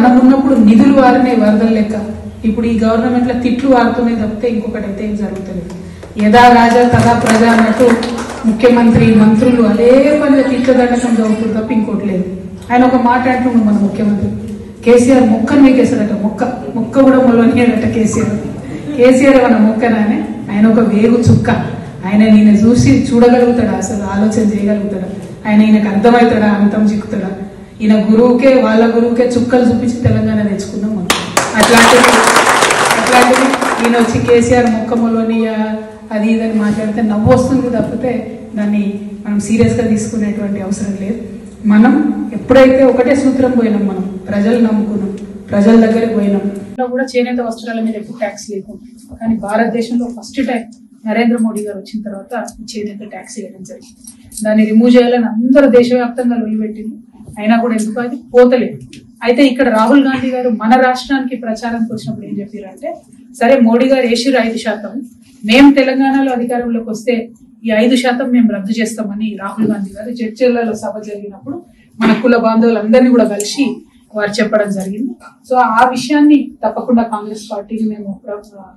మనం ఉన్నప్పుడు నిధులు వారినాయి వరదలు లెక్క. ఇప్పుడు ఈ గవర్నమెంట్ లో తిట్లు వారుతున్నాయి తప్పితే ఇంకొకటి అయితే ఏం జరుగుతలేదు. యథా రాజా తదా ప్రజ అన్నట్టు ముఖ్యమంత్రి మంత్రులు అదే పనిగా తిట్ల దండకం చదువుతుంది తప్ప ఇంకోటి లేదు. ఆయన ఒక మాట అంటుండు మన ముఖ్యమంత్రి, కేసీఆర్ మొక్కను మీకేసాడట, మొక్క కూడా మొలవనియాడట కేసీఆర్ మన మొక్కనానే. ఆయన ఒక వేగు చుక్క. ఆయన ఈయన చూసి చూడగలుగుతాడా, అసలు ఆలోచన చేయగలుగుతాడా, ఆయన ఈయనకు అర్థమవుతాడా, అంతం చిక్కుతాడా? ఈయన వాళ్ళ గురువుకే చుక్కలు చూపించి తెలంగాణ తెచ్చుకున్నాం మనం. అట్లాంటిది ఈయన వచ్చి కేసీఆర్ మొక్కములోని అది ఇదని మాట్లాడితే నవ్వు వస్తుంది తప్పితే దాన్ని మనం సీరియస్ గా తీసుకునేటువంటి అవసరం లేదు. మనం ఎప్పుడైతే ఒకటే సూత్రం పోయినాం, మనం ప్రజలు నమ్ముకున్నాం, ప్రజల దగ్గరికి పోయినాం. కూడా చేనేత వస్త్రాల మీద ఎక్కువ ట్యాక్స్ లేకుండా, కానీ భారతదేశంలో ఫస్ట్ టైం నరేంద్ర మోడీ గారు వచ్చిన తర్వాత చేనేత ట్యాక్స్ వేయడం జరిగింది. దాన్ని రిమూవ్ చేయాలని అందరూ దేశవ్యాప్తంగా లొలిపెట్టింది, అయినా కూడా ఎందుకు అది పోతలేదు. అయితే ఇక్కడ రాహుల్ గాంధీ గారు మన రాష్ట్రానికి ప్రచారానికి వచ్చినప్పుడు ఏం చెప్పారంటే, సరే మోడీ గారు వేసిరు 5%, మేము తెలంగాణలో అధికారంలోకి వస్తే ఈ 5% మేము రద్దు చేస్తామని రాహుల్ గాంధీ గారు జడ్చర్లలో సభ జరిగినప్పుడు మన కుల బాంధవులందరినీ కూడా కలిసి వారు చెప్పడం జరిగింది. సో ఆ విషయాన్ని తప్పకుండా కాంగ్రెస్ పార్టీని మేము